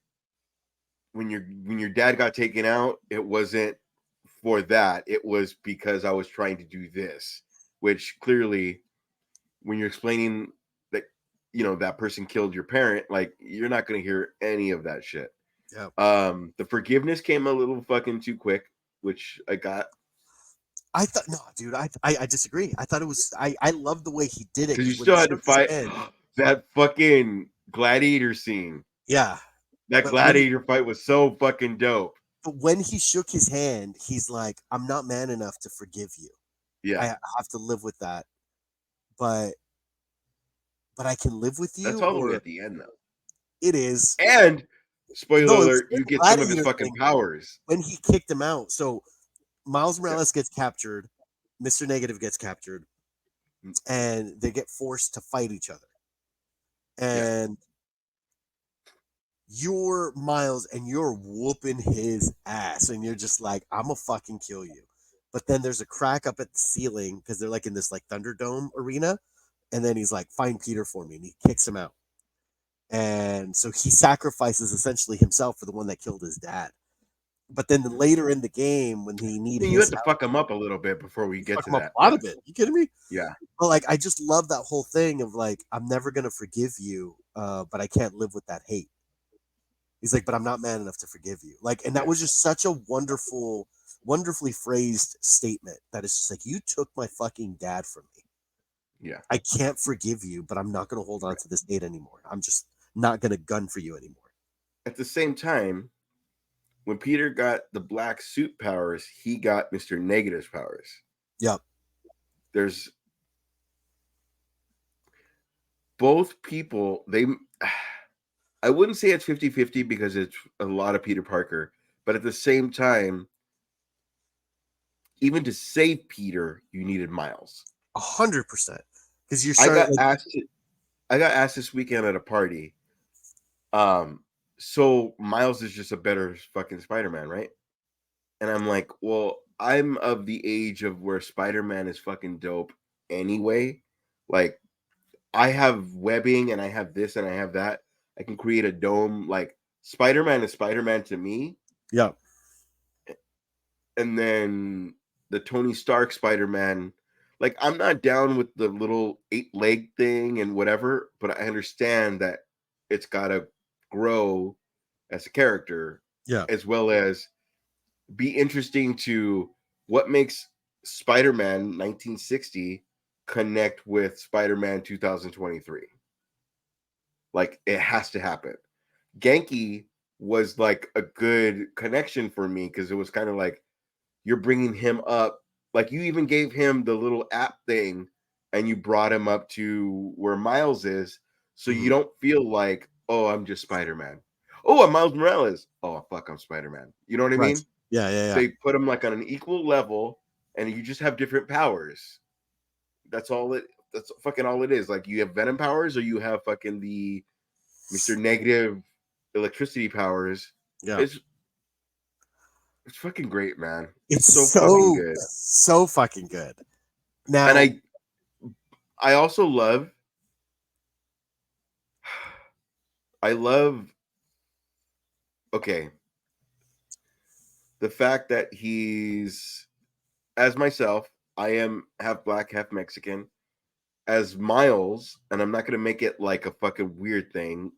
when your dad got taken out, it wasn't for that. It was because I was trying to do this, which clearly when you're explaining that that person killed your parent, like you're not going to hear any of that shit. Yeah. The forgiveness came a little fucking too quick, which I got I thought no, dude. I disagree. I thought it was. I love the way he did it because you because when he still had to shook his fight hand. that fucking gladiator scene. Yeah. That But when gladiator fight was so fucking dope. but when he shook his hand, he's like, "I'm not man enough to forgive you. I Yeah, have to live with that. But I can live with that's you, all the way or at the end though. it is." And spoiler No, it's alert, the you get some of his gladiator fucking thing powers. when he kicked him out. So Miles Yeah, Morales gets captured, Mr. Negative gets captured, mm, and they get forced to fight each other. yeah, And you're Miles and you're whooping his ass, and you're just like, "I'm gonna fucking kill you." But then there's a crack up at the ceiling because they're like in this like Thunderdome arena, and then he's like, "Find Peter for me," and he kicks him out. And so he sacrifices essentially himself for the one that killed his dad. But then later in the game, when he I need mean, you have his to help, fuck him up a little bit before we you get fuck to him up that. a lot Yeah, of it. You kidding me? yeah, But like, I just love that whole thing of like, I'm never gonna forgive you, but I can't live with that hate. He's like, but I'm not man enough to forgive you. Like, and that yeah, was just such a wonderfully phrased statement that is just like, you took my fucking dad from me. yeah. I can't forgive you, but I'm not gonna hold on Right. to this hate anymore. I'm just not gonna gun for you anymore. At the same time, when Peter got the black suit powers, he got Mr. Negative's powers. Yep. There's both people, they I wouldn't say it's 50-50 because it's a lot of Peter Parker, but at the same time, even to save Peter, you needed Miles. 100%. Because you're I starting got like, asked I got asked this weekend at a party. So Miles is just a better fucking Spider-Man, right? And I'm like, well, I'm of the age of where Spider-Man is fucking dope anyway. Like, I have webbing and I have this and I have that. I can create a dome. Like, Spider-Man is Spider-Man to me. yep. And then the Tony Stark Spider-Man, like, I'm not down with the little 8-leg thing and whatever, but I understand that it's got to grow as a character Yeah. as well as be interesting to what makes Spider-Man 1960 connect with Spider-Man 2023. Like, it has to happen. Genki was like a good connection for me because it was kind of like you're bringing him up. Like, you even gave him the little app thing and you brought him up to where Miles is, so you Mhm. don't feel like, oh, I'm just Spider-Man. Oh, I'm Miles Morales. Oh, fuck, I'm Spider-Man. You know what I Right. mean? Yeah, yeah, yeah. They put them like on an equal level, and you just have different powers. That's all it. That's fucking all it is. Like, you have Venom powers, or you have fucking the Mister Negative electricity powers. Yeah. It's it's fucking great, man. It's It's so fucking good. so fucking good. And Now, I also love I love okay the fact that he's as myself. I am half black, half Mexican. As Miles, and I'm not gonna make it like a fucking weird thing.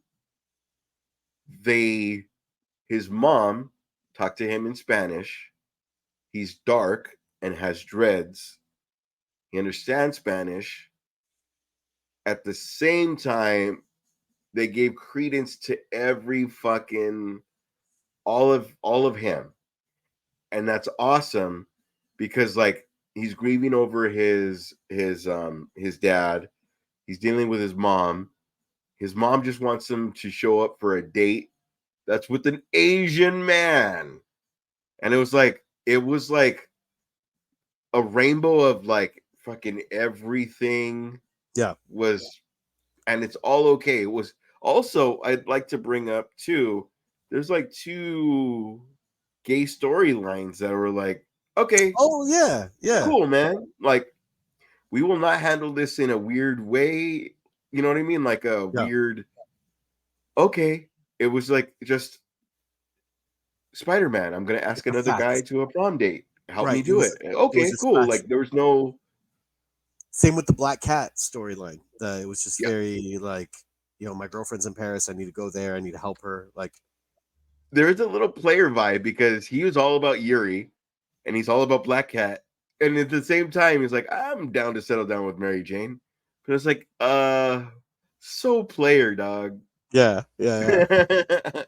They His mom talked to him in Spanish. He's dark and has dreads. He understands Spanish. At the same time, they gave credence to every fucking all of him. And that's awesome because like he's grieving over his dad. He's dealing with his mom. His mom just wants him to show up for a date that's with an Asian man. And it was like a rainbow of like fucking everything yeah. was, and it's all okay. It was also, I'd like to bring up too, there's like two gay storylines that were like, okay, Oh yeah, yeah. cool, man. Like, we will not handle this in a weird way. You know what I mean? Like a Yeah. weird, okay. It was like just Spider-Man. I'm gonna ask It's a another guy fact. to a prom date. Help Right. me do it. It was Okay, just cool. Like factual. there was no, Same with the Black Cat storyline. It was just yeah. very like, my girlfriend's in Paris. I need to go there. I need to help her. Like, There is a little player vibe because he was all about Yuri and he's all about Black Cat. And at the same time, he's like, I'm down to settle down with Mary Jane. But it's like, so player, dog. yeah, yeah, yeah.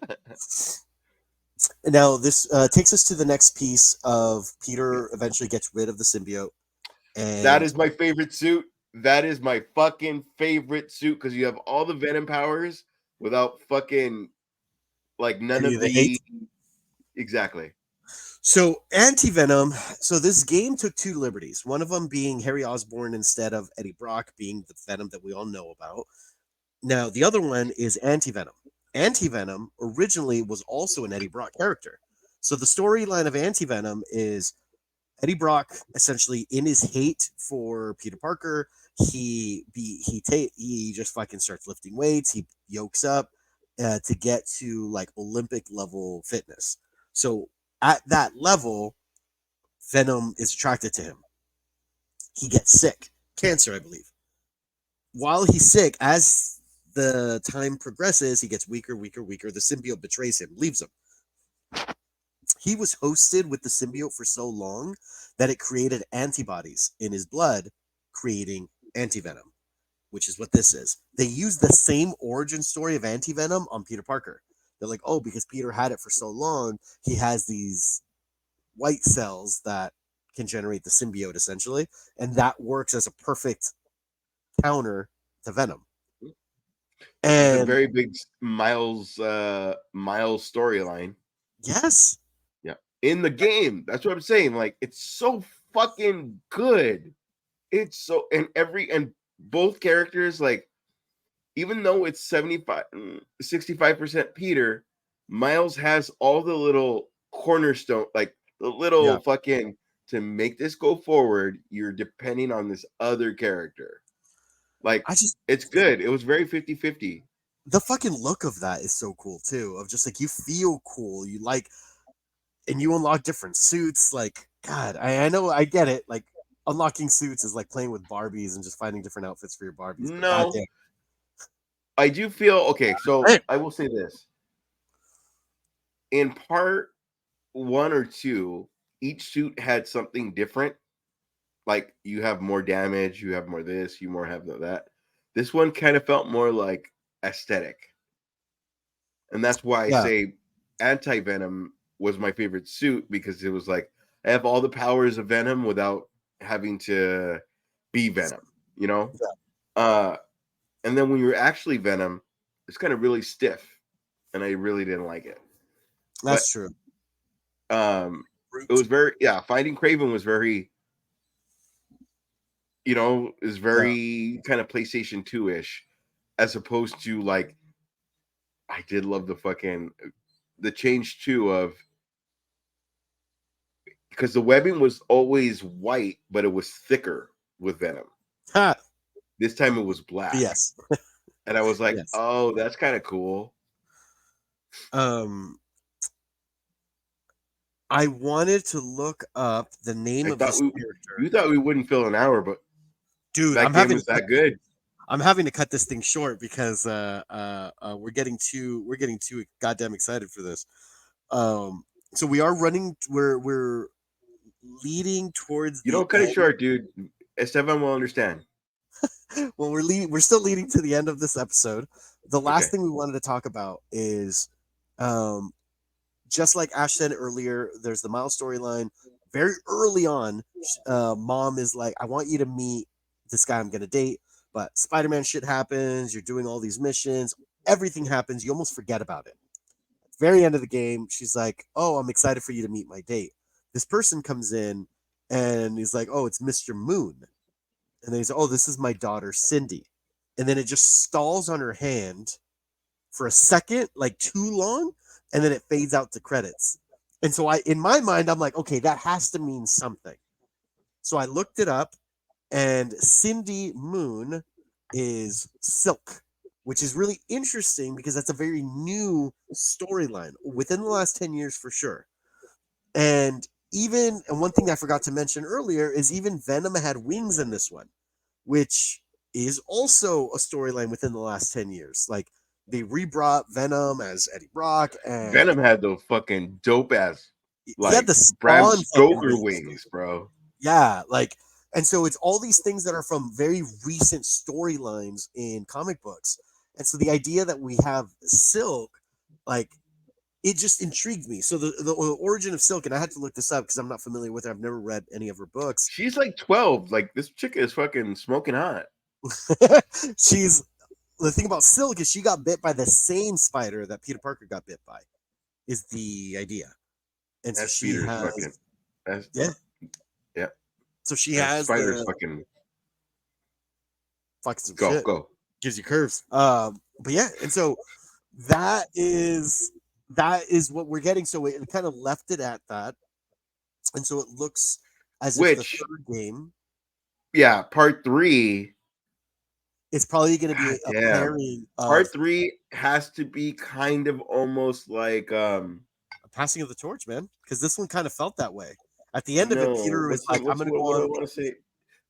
Now this takes us to the next piece of Peter eventually gets rid of the symbiote, That and is my favorite suit. That is my fucking favorite suit because you have all the Venom powers without fucking like none any of of the hate. the exactly. So anti Venom. So this game took two liberties. One of them being Harry Osborn instead of Eddie Brock being the Venom that we all know about. Now the other one is Anti Venom. Anti Venom originally was also an Eddie Brock character. So the storyline of Anti Venom is Eddie Brock essentially in his hate for Peter Parker, he just fucking starts lifting weights. He yokes up to get to like Olympic level fitness. So At that level, Venom is attracted to him. He gets sick, cancer, I believe. While he's sick, as the time progresses, he gets weaker, weaker, weaker. The symbiote betrays him, leaves him. He was hosted with the symbiote for so long that it created antibodies in his blood, creating antivenom, which is what this is. They use the same origin story of antivenom on Peter Parker. They're like, oh, because Peter had it for so long, he has these white cells that can generate the symbiote essentially, and that works as a perfect counter to Venom. which is a And very big Miles storyline. yes, Yeah, in the game. That's what I'm saying. Like, it's so fucking good. It's so and both characters, like, even though it's 65% Peter, Miles has all the little cornerstone, like the little yeah, fucking to make this go forward, you're depending on this other character. Like, I just it's good. It was very 50-50. the fucking look of that is so cool too. Of just like you feel cool, you like, and you unlock different suits. Like God, I know I get it. Like unlocking suits is like playing with Barbies and just finding different outfits for your Barbies. But No, goddamn, I do feel okay. So man, I will say this: in part one or two, each suit had something different. Like, you have more damage, you have more this, you more have that. This one kind of felt more like aesthetic, and that's why I yeah, say anti Venom was my favorite suit, because it was like I have all the powers of Venom without having to be Venom, you know. yeah, Uh, and then when you're actually Venom, it's kind of really stiff, and I really didn't like it. But that's true. it was very, yeah. Finding Craven was very, is Yeah, very kind of PlayStation 2 ish, as opposed to, like, I did love the change too of, because the webbing was always white, but it was thicker with Venom. ha, This time it was black, yes, and I was like, yes. oh, that's kind of cool. Um, I wanted to look up the name I of thought this we, character, you thought we wouldn't fill an hour, but dude. that game is that good. I'm having to cut this thing short because we're getting too goddamn excited for this. Um, so we are running. We're leading towards You the don't cut it end. short, dude. Esteban will understand. Well, we're still leading to the end of this episode. The last Okay. thing we wanted to talk about is, um, just like Ash said earlier, there's the Miles storyline. Very early on, Mom is like, "I want you to meet this guy I'm gonna date." But Spider-Man shit happens. You're doing all these missions. Everything happens. You almost forget about it. At the very end of the game, she's like, "Oh, I'm excited for you to meet my date." This person comes in and he's like, "Oh, it's Mr. Moon." And then he's, "Oh, this is my daughter, Cindy." And then it just stalls on her hand for a second, like too long, and then it fades out to credits. And so in my mind, I'm like, okay, that has to mean something. So I looked it up, and Cindy Moon is Silk, which is really interesting because that's a very new storyline within the last 10 years for sure. And one thing I forgot to mention earlier is even Venom had wings in this one, which is also a storyline within the last 10 years. Like they rebrought Venom as Eddie Brock, and Venom had the fucking dope ass, he had like, the Bram Spawn fucking Stoker wings. wings, bro. Yeah, like, and so it's all these things that are from very recent storylines in comic books. And so the idea that we have Silk, like, it just intrigued me. So the origin of Silk, and I had to look this up because I'm not familiar with her. I've never read any of her books. She's like 12. Like, this chick is fucking smoking hot. She's the thing about Silk is she got bit by the same spider that Peter Parker got bit by. Is the idea, and so That she speeder's fucking. has That's, yeah. yeah. So she That has spider's the fucking. fucking some Go, shit. go. Gives you curves. But yeah, and so that is that is what we're getting. So it kind of left it at that, and so it looks as if the Which, third game yeah, part three. is probably going to be God a damn. pairing of Part three has to be kind of almost like passing of the torch, man. Because this one kind of felt that way. At the end of it, No, Peter was like, "I'm gonna go what do I on." want to say?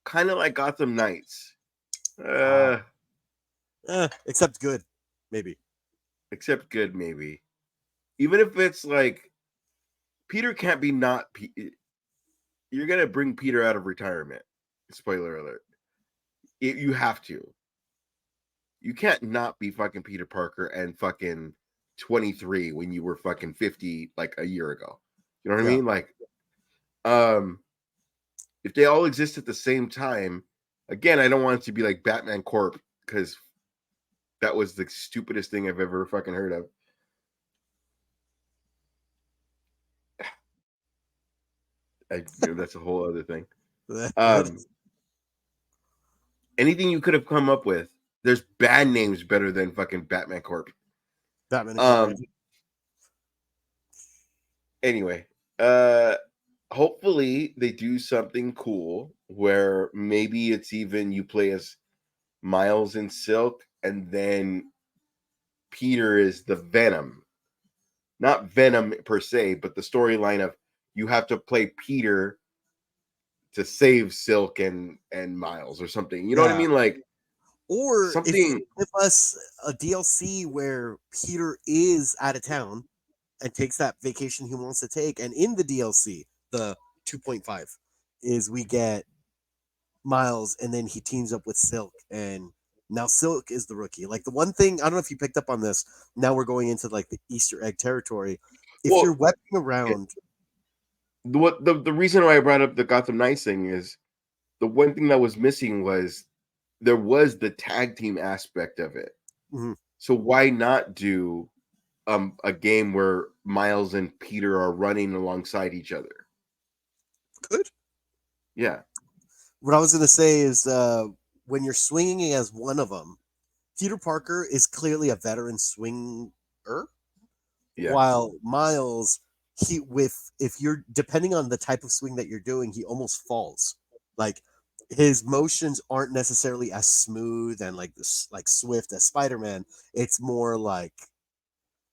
Kind of like Gotham Knights. Uh, Uh, except good, maybe. except good maybe. Even if it's like Peter can't be not. You're gonna bring Peter out of retirement. Spoiler alert. You have to. You can't not be fucking Peter Parker and fucking 23 when you were fucking 50 like a year ago. You know what I Yeah. mean? Like, um, if they all exist at the same time, again, I don't want it to be like Batman Corp because that was the stupidest thing I've ever fucking heard of. That's a whole other thing. Good. Anything you could have come up with, there's bad names better than fucking Batman Corp. Batman Um, Incorporated. anyway, hopefully they do something cool where maybe it's even you play as Miles and Silk, and then Peter is the Venom. Not Venom per se, but the storyline of you have to play Peter to save Silk and Miles or something. You know what I Yeah. mean? Like Or if you something. give us a DLC where Peter is out of town and takes that vacation he wants to take, and in the DLC, the 2.5 is we get Miles, and then he teams up with Silk, and now Silk is the rookie. Like the one thing, I don't know if you picked up on this. Now we're going into like the Easter egg territory. If you're Well, webbing around, the reason why I brought up the Gotham Knights thing is the one thing that was missing was there was the tag team aspect of it. mhm, So why not do a game where Miles and Peter are running alongside each other? good. Yeah, What I was gonna say is when you're swinging as one of them, Peter Parker is clearly a veteran swinger, yeah, while Miles, he with if you're depending on the type of swing that you're doing, he almost falls. Like his motions aren't necessarily as smooth and like this like swift as Spider-Man. It's more like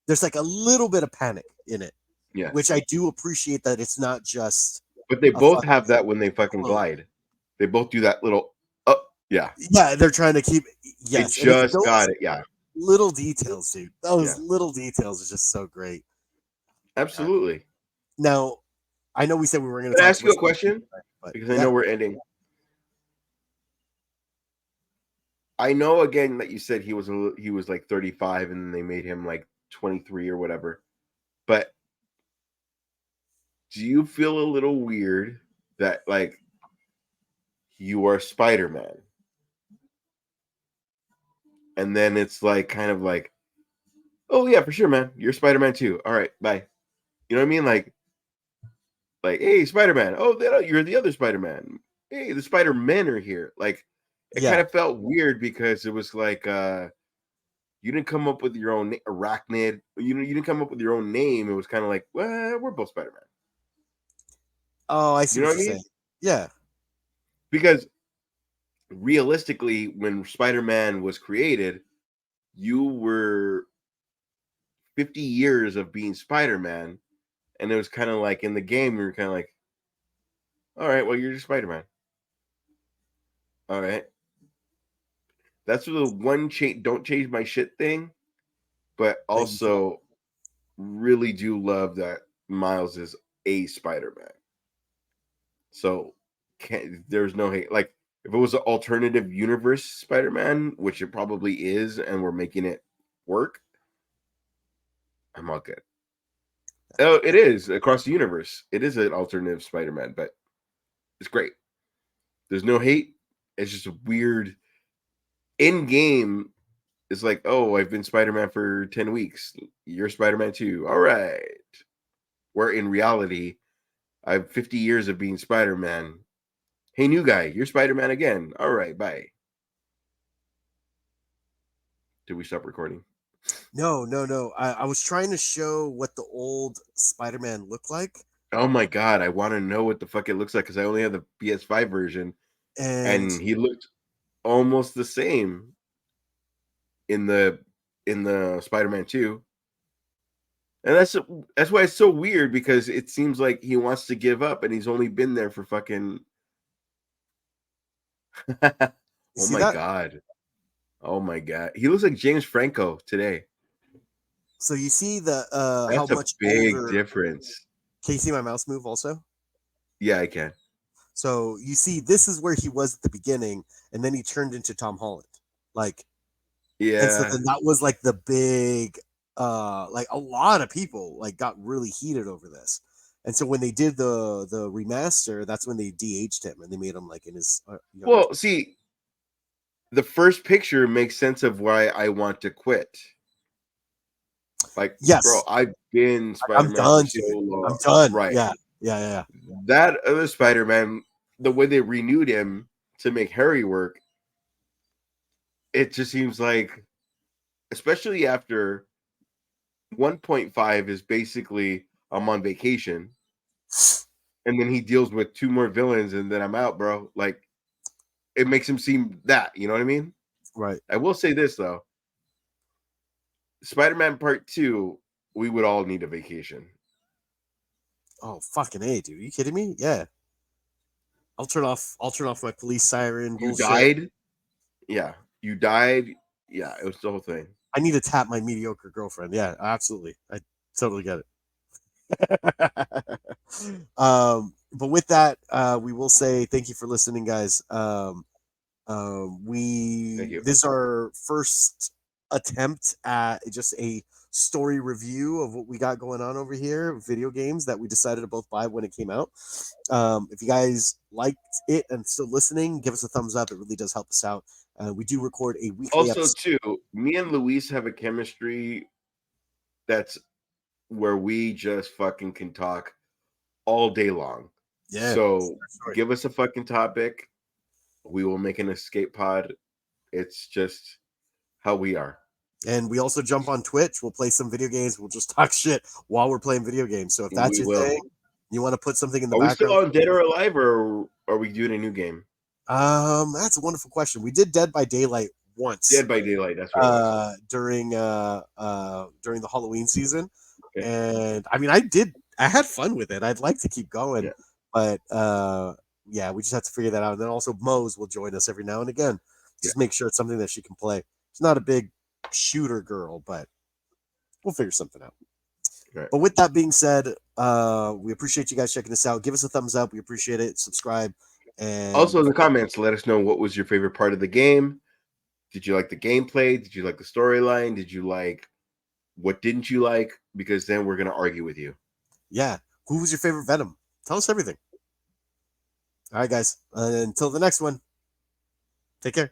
there's like a little bit of panic in it, which yes. I do appreciate that it's not just But they a both have fucking that when they fucking float. glide. They both do that little yeah. Yeah, they're trying to keep They yes, and it's just those got it. Yeah. little details, dude. Those Yeah. little details are just so great. Uh, Absolutely. now, I know we said we were going to Can I talk ask you a listen, question? but Because I yeah, know we're ending. I know again that you said he was like 35 and then they made him like 23 or whatever. But do you feel a little weird that like you are Spider-Man and then it's like kind of like, oh yeah, for sure, man, you're Spider-Man too. All right, bye. You know what I mean? Like, hey, Spider-Man. Oh, you're the other Spider-Man. Hey, the Spider-Men are here. Like, it kind yeah, of felt weird because it was like you didn't come up with your own arachnid. You didn't come up with your own name. It was kind of like, well, we're both Spider-Man. oh, I see You know what what you're I mean? saying. Yeah, Because realistically, when Spider-Man was created, you were 50 years of being Spider-Man, and it was kind of like in the game, you were kind of like, all right, well, you're just Spider-Man. All right. That's the one don't change my shit thing, but that you can. also really do love that Miles is a Spider-Man. So there's no hate. Like if it was an alternative universe Spider-Man, which it probably is, and we're making it work, I'm all good. Oh, it is across the universe. It is an alternative Spider-Man, but it's great. There's no hate. It's just a weird in game. It's like, oh, I've been Spider-Man for 10 weeks. You're Spider-Man too. All right. Where in reality, I have 50 years of being Spider-Man. Hey, new guy, you're Spider-Man again. All right, bye. Did we stop recording? No, no, no. I was trying to show what the old Spider-Man looked like, Oh my god, I want to know what the fuck it looks like because I only have the PS5 version, and and he looked almost the same in the Spider-Man 2. And that's why it's so weird, because it seems like he wants to give up, and he's only been there for fucking. You Oh see my that? god! Oh my god! He looks like James Franco today. So you see the how That's a much big older. difference. Can you see my mouse move also? Yeah, I can. So you see, this is where he was at the beginning, and then he turned into Tom Holland. Like, and so Yeah. then that was like the big, like a lot of people like got really heated over this. And so when they did the remaster, that's when they de-aged him and they made him like in his younger. Well, see, the first picture makes sense of why I want to quit. Like, bro, Yes, I've been I'm Spider-Man for done, so dude. I'm long. done. Right. Yeah, yeah, yeah, yeah. That other Spider-Man, the way they renewed him to make Harry work, it just seems like, especially after 1.5 is basically I'm on vacation, and then he deals with two more villains, and then I'm out, bro. Like, it makes him seem that, you know what I mean? Right. I will say this though. Spider-Man Part 2, we would all need a vacation. Oh, fucking a, dude. Are you kidding me? Yeah. I'll turn off. I'll turn off my police siren You bullshit. died? Yeah. You died? Yeah, it was the whole thing. I need to tap my mediocre girlfriend. Yeah, absolutely. I totally get it. But with that, we will say thank you for listening, guys. Thank We you. This is our first attempt at just a story review of what we got going on over here, video games that we decided to both buy when it came out. If you guys liked it and still listening, give us a thumbs up. It really does help us out. We do record a weekly Also, episode. too, me and Luis have a chemistry that's where we just fucking can talk all day long. Yeah, So sorry. give us a fucking topic. We will make an escape pod. It's just how we are. And we also jump on Twitch. We'll play some video games. We'll just talk shit while we're playing video games. So if that's We your will. thing, you want to put something in the Are we still background. on Dead or Alive, or are we doing a new game? That's a wonderful question. We did Dead by Daylight once Dead by Daylight. That's what it was. during the Halloween season, Okay. and I mean I had fun with it. I'd like to keep going, Yeah. but yeah, we just have to figure that out. And then also Mose will join us every now and again. Yeah. Just make sure it's something that she can play. She's not a big shooter girl, but we'll figure something out. Right. But with that being said, we appreciate you guys checking us out. Give us a thumbs up. We appreciate it. Subscribe. And Also, in the comments, let us know what was your favorite part of the game. Did you like the gameplay? Did you like the storyline? Did you like what didn't you like? Because then we're gonna argue with you. yeah, who was your favorite Venom? Tell us everything. All right, guys. Until the next one, take care.